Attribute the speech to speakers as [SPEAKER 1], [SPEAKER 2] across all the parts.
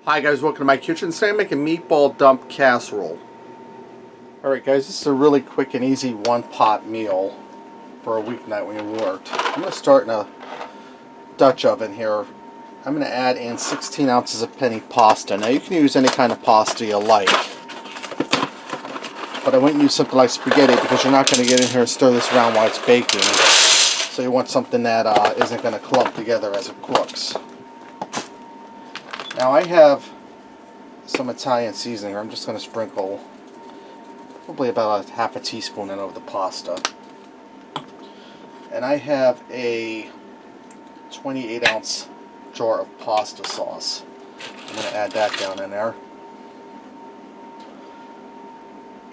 [SPEAKER 1] Hi guys, welcome to my kitchen. Today I'm making meatball dump casserole. Alright guys, this is a really quick and easy one-pot meal for a weeknight when you worked. I'm going to start in a Dutch oven here. I'm going to add in 16 ounces of penny pasta. Now you can use any kind of pasta you like, but I wouldn't use something like spaghetti because you're not going to get in here and stir this around while it's baking. So you want something that isn't going to clump together as it cooks. Now I have some Italian seasoning. I'm just going to sprinkle probably about a half a teaspoon in over the pasta. And I have a 28-ounce jar of pasta sauce. I'm going to add that down in there.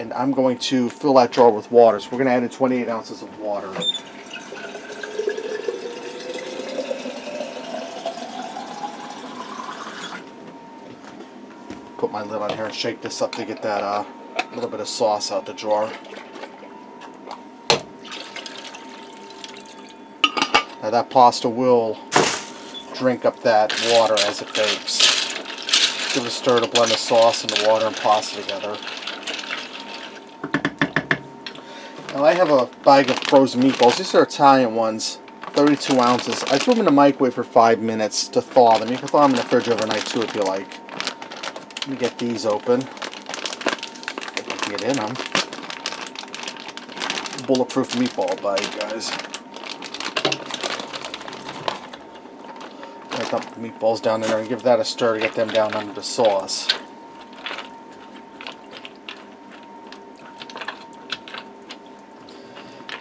[SPEAKER 1] And I'm going to fill that jar with water. So we're going to add in 28 ounces of water. Put my lid on here and shake this up to get that little bit of sauce out the jar. Now that pasta will drink up that water as it bakes. Give it a stir to blend the sauce and the water and pasta together. Now I have a bag of frozen meatballs. These are Italian ones, 32 ounces. I threw them in the microwave for 5 minutes to thaw them. You can thaw them in the fridge overnight too if you like. Let me get these open. If I can get in them. Bulletproof meatball bag, guys. I dump the meatballs down in there and give that a stir to get them down under the sauce.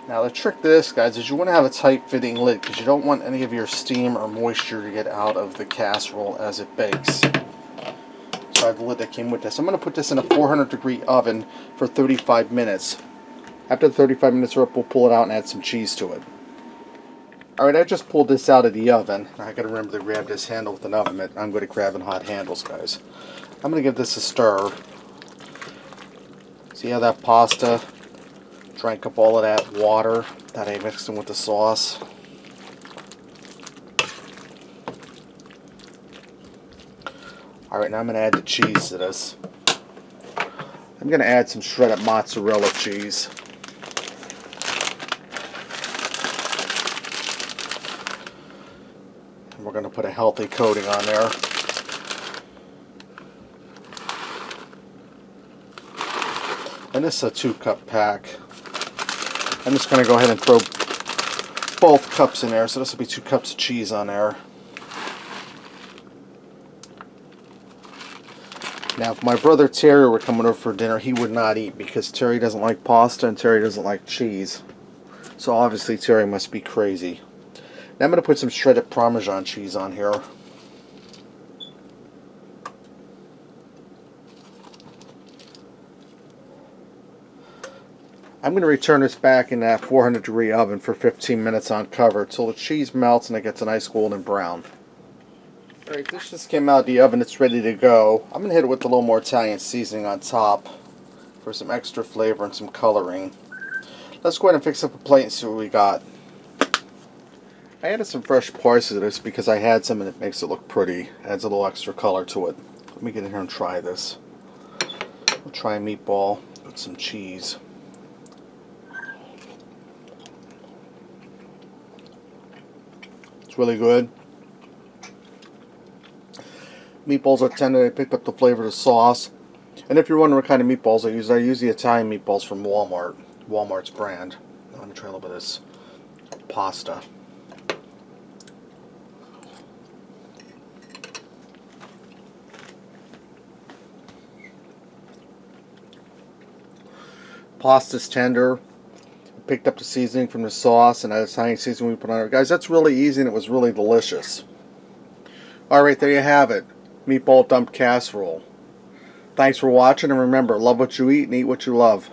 [SPEAKER 1] Now the trick to this, guys, is you want to have a tight fitting lid because you don't want any of your steam or moisture to get out of the casserole as it bakes. So I have the lid that came with this. I'm going to put this in a 400-degree oven for 35 minutes. After the 35 minutes are up, we'll pull it out and add some cheese to it. Alright, I just pulled this out of the oven. I got to remember to grab this handle with an oven mitt. I'm good at grabbing hot handles, guys. I'm going to give this a stir. See how that pasta drank up all of that water that I mixed in with the sauce? Alright, now I'm going to add the cheese to this. I'm going to add some shredded mozzarella cheese. And we're going to put a healthy coating on there. And this is a 2-cup pack. I'm just going to go ahead and throw both cups in there. So this will be 2 cups of cheese on there. Now, if my brother Terry were coming over for dinner, he would not eat because Terry doesn't like pasta and Terry doesn't like cheese. So obviously Terry must be crazy. Now I'm going to put some shredded Parmesan cheese on here. I'm going to return this back in that 400-degree oven for 15 minutes on cover until the cheese melts and it gets a nice golden brown. Alright, this just came out of the oven. It's ready to go. I'm going to hit it with a little more Italian seasoning on top for some extra flavor and some coloring. Let's go ahead and fix up a plate and see what we got. I added some fresh parsley to this because I had some and it makes it look pretty. Adds a little extra color to it. Let me get in here and try this. We'll try a meatball with some cheese. It's really good. Meatballs are tender. I picked up the flavor of the sauce. And if you're wondering what kind of meatballs I use the Italian meatballs from Walmart. Walmart's brand. I'm going to try a little bit of this pasta. Pasta's tender. Picked up the seasoning from the sauce and that Italian seasoning we put on it. Guys, that's really easy and it was really delicious. Alright, there you have it. Meatball dump casserole. Thanks for watching, and remember, love what you eat and eat what you love.